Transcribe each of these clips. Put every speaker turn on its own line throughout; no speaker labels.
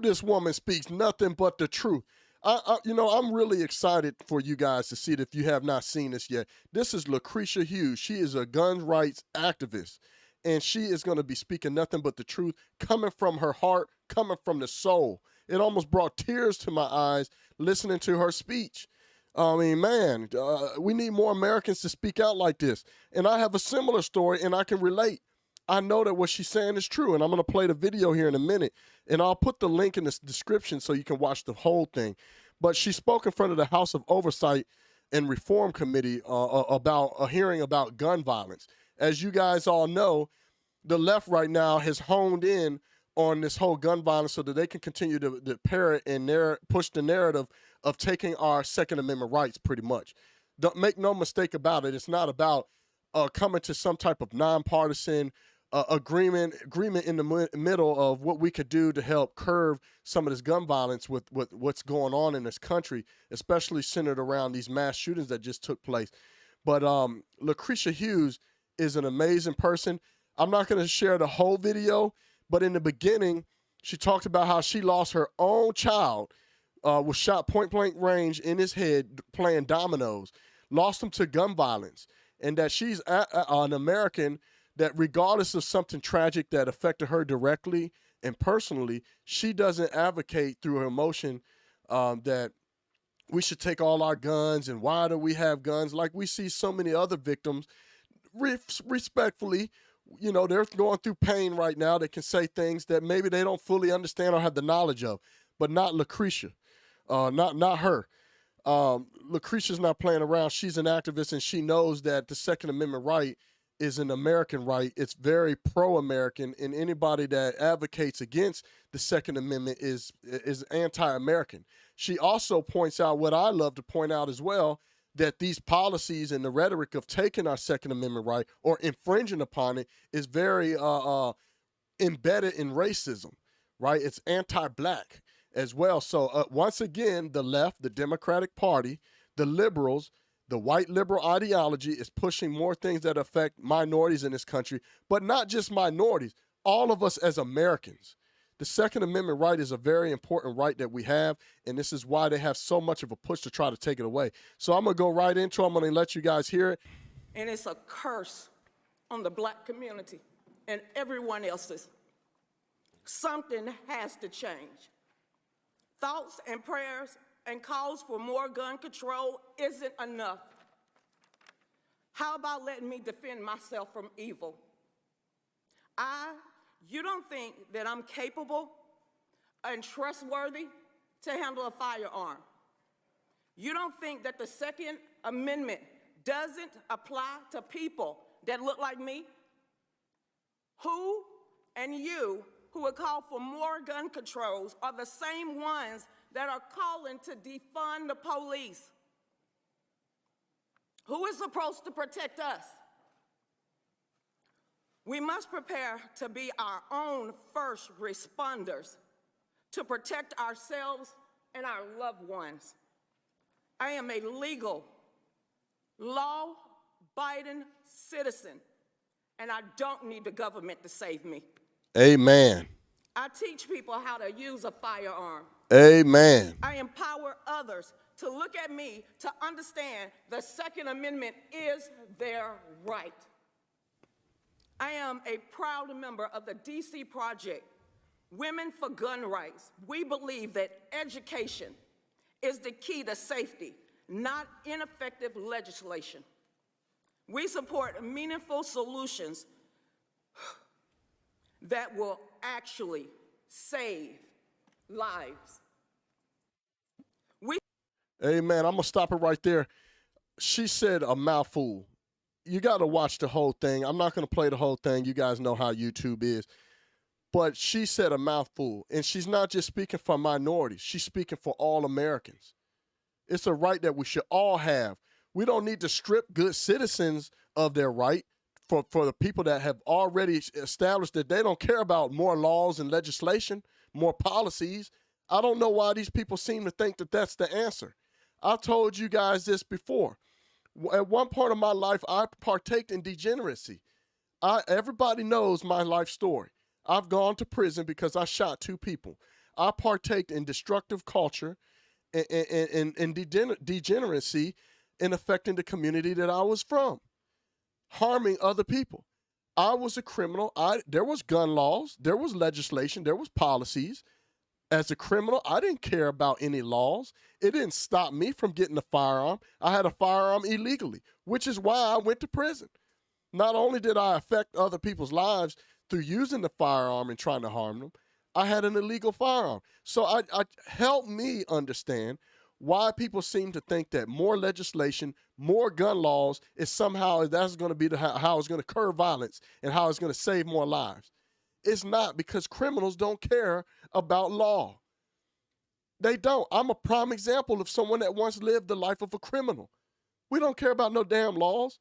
this woman speaks nothing but the truth. I'm really excited for you guys to see it if you have not seen this yet. This is Lucretia Hughes. She is a gun rights activist, and she is going to be speaking nothing but the truth, coming from her heart, coming from the soul. It almost brought tears to my eyes listening to her speech. I mean, man, we need more Americans to speak out like this. And I have a similar story, and I can relate. I know that what she's saying is true, and I'm going to play the video here in a minute, and I'll put the link in the description so you can watch the whole thing. But she spoke in front of the House of Oversight and Reform Committee about a hearing about gun violence. As you guys all know, the left right now has honed in on this whole gun violence so that they can continue to parrot and push the narrative of taking our Second Amendment rights pretty much. Don't make no mistake about it. It's not about coming to some type of nonpartisan agreement in the middle of what we could do to help curb some of this gun violence with what's going on in this country, especially centered around these mass shootings that just took place. But Lucretia Hughes is an amazing person. I'm not going to share the whole video, but in the beginning, she talked about how she lost her own child, was shot point blank range in his head playing dominoes, lost him to gun violence, and that she's an American that regardless of something tragic that affected her directly and personally, she doesn't advocate through her emotion that we should take all our guns and why do we have guns, like we see so many other victims. Respectfully, they're going through pain right now. They can say things that maybe they don't fully understand or have the knowledge of, but not Lucretia, not her. Lucretia's not playing around. She's an activist, and she knows that the Second Amendment right is an American right. It's very pro-American, and anybody that advocates against the Second Amendment is anti-American. She also points out what I love to point out as well, that these policies and the rhetoric of taking our Second Amendment right or infringing upon it is very embedded in racism, right? It's anti-black as well. So once again, the left, the Democratic Party, the liberals, the white liberal ideology is pushing more things that affect minorities in this country, but not just minorities, all of us as Americans. The Second Amendment right is a very important right that we have, and this is why they have so much of a push to try to take it away. So I'm going to go right into it. I'm going to let you guys hear it.
And it's a curse on the black community and everyone else's. Something has to change. Thoughts and prayers and calls for more gun control isn't enough. How about letting me defend myself from evil? You don't think that I'm capable and trustworthy to handle a firearm. You don't think that the Second Amendment doesn't apply to people that look like me? Who and you who would call for more gun controls are the same ones that are calling to defund the police. Who is supposed to protect us? We must prepare to be our own first responders to protect ourselves and our loved ones. I am a legal, law-abiding citizen, and I don't need the government to save me.
Amen.
I teach people how to use a firearm.
Amen.
I empower others to look at me to understand the Second Amendment is their right. I am a proud member of the DC Project, Women for Gun Rights. We believe that education is the key to safety, not ineffective legislation. We support meaningful solutions that will actually save lives.
Amen. I'm going to stop it right there. She said a mouthful. You got to watch the whole thing. I'm not going to play the whole thing. You guys know how YouTube is. But she said a mouthful. And she's not just speaking for minorities. She's speaking for all Americans. It's a right that we should all have. We don't need to strip good citizens of their right for the people that have already established that they don't care about more laws and legislation, more policies. I don't know why these people seem to think that that's the answer. I told you guys this before. At one point of my life, I partaked in degeneracy. Everybody knows my life story. I've gone to prison because I shot 2 people. I partaked in destructive culture and degeneracy in affecting the community that I was from, harming other people. I was a criminal. There was gun laws, there was legislation, there was policies. As a criminal, I didn't care about any laws. It didn't stop me from getting a firearm. I had a firearm illegally, which is why I went to prison. Not only did I affect other people's lives through using the firearm and trying to harm them, I had an illegal firearm. So I helped me understand why people seem to think that more legislation, more gun laws is somehow that's going to be how it's going to curb violence and how it's going to save more lives. It's not, because criminals don't care about law. They don't. I'm a prime example of someone that once lived the life of a criminal. We don't care about no damn laws.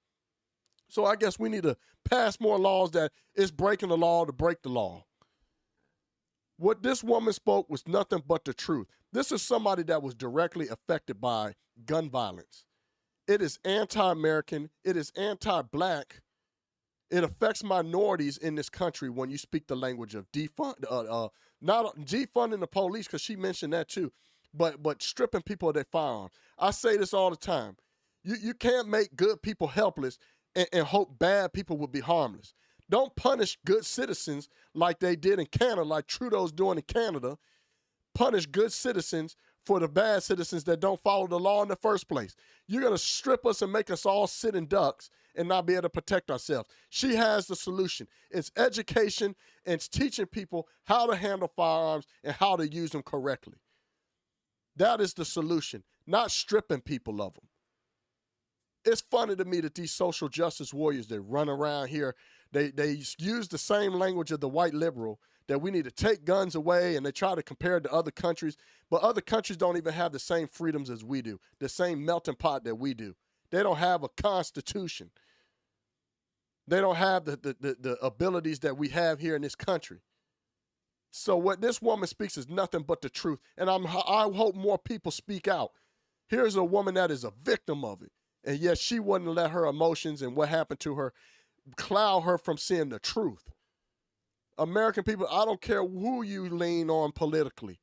So I guess we need to pass more laws that is breaking the law to break the law. What this woman spoke was nothing but the truth. This is somebody that was directly affected by gun violence. It is anti-American. It is anti-black. It affects minorities in this country when you speak the language of not defunding the police, because she mentioned that too, but stripping people of their firearms. I say this all the time. You can't make good people helpless and hope bad people will be harmless. Don't punish good citizens like they did in Canada, like Trudeau's doing in Canada. Punish good citizens for the bad citizens that don't follow the law in the first place. You're going to strip us and make us all sit in ducks and not be able to protect ourselves. She has the solution. It's education, and it's teaching people how to handle firearms and how to use them correctly. That is the solution, not stripping people of them. It's funny to me that these social justice warriors, they run around here, they use the same language of the white liberal, that we need to take guns away, and they try to compare it to other countries, but other countries don't even have the same freedoms as we do, the same melting pot that we do. They don't have a constitution. They don't have the abilities that we have here in this country. So what this woman speaks is nothing but the truth, and I hope more people speak out. Here's a woman that is a victim of it, and yet she wouldn't let her emotions and what happened to her cloud her from seeing the truth. American people, I don't care who you lean on politically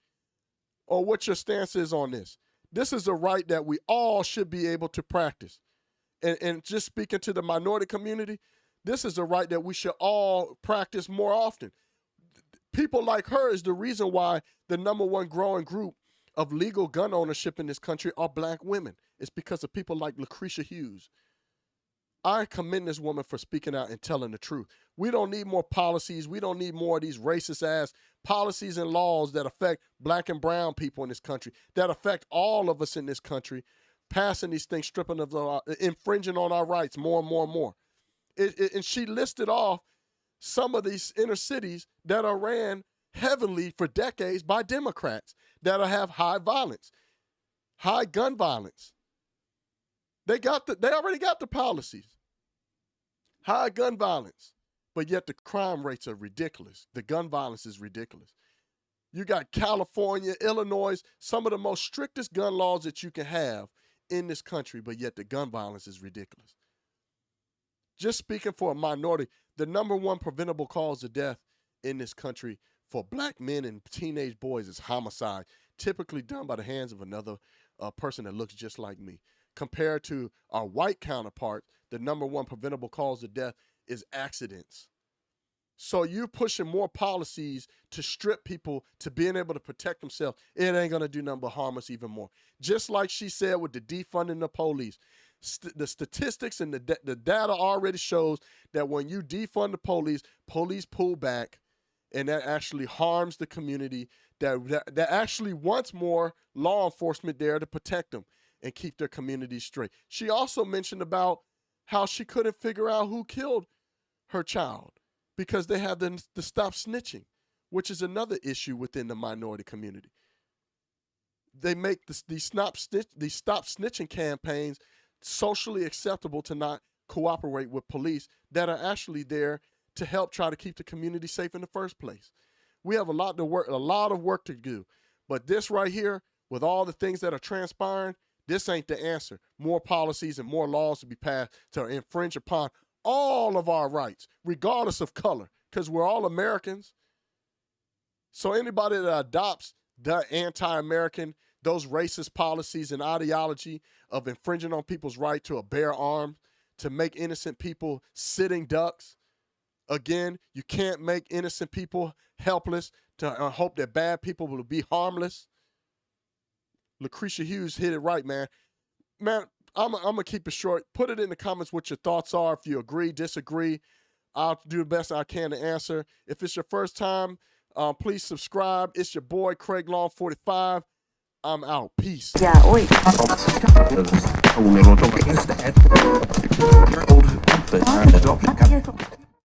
or what your stance is on this. This is a right that we all should be able to practice. And just speaking to the minority community, this is a right that we should all practice more often. People like her is the reason why the number one growing group of legal gun ownership in this country are black women. It's because of people like Lucretia Hughes. I commend this woman for speaking out and telling the truth. We don't need more policies. We don't need more of these racist-ass policies and laws that affect black and brown people in this country, that affect all of us in this country, passing these things, infringing on our rights more and more and more. And she listed off some of these inner cities that are ran heavily for decades by Democrats that have high violence, high gun violence. They already got the policies. High gun violence, but yet the crime rates are ridiculous. The gun violence is ridiculous. You got California, Illinois, some of the most strictest gun laws that you can have in this country, but yet the gun violence is ridiculous. Just speaking for a minority, the number one preventable cause of death in this country for black men and teenage boys is homicide, typically done by the hands of another person that looks just like me. Compared to our white counterparts, the number one preventable cause of death is accidents. So you're pushing more policies to strip people to being able to protect themselves. It ain't going to do nothing but harm us even more. Just like she said with the defunding the police. The statistics and the data already shows that when you defund the police pull back, and that actually harms the community that actually wants more law enforcement there to protect them and keep their communities straight. She also mentioned about how she couldn't figure out who killed her child because they have the stop snitching, which is another issue within the minority community. They make these stop snitching campaigns socially acceptable to not cooperate with police that are actually there to help try to keep the community safe in the first place. We have a lot of work to do, but this right here, with all the things that are transpiring, this ain't the answer. More policies and more laws to be passed to infringe upon all of our rights, regardless of color, because we're all Americans. So anybody that adopts the anti-American, those racist policies and ideology of infringing on people's right to bear arms, to make innocent people sitting ducks. Again, you can't make innocent people helpless to hope that bad people will be harmless. Lucretia Hughes hit it right, man. Man, I'm going to keep it short. Put it in the comments what your thoughts are. If you agree, disagree, I'll do the best I can to answer. If it's your first time, please subscribe. It's your boy, Craig Long 45. I'm out. Peace.
Yeah, oi.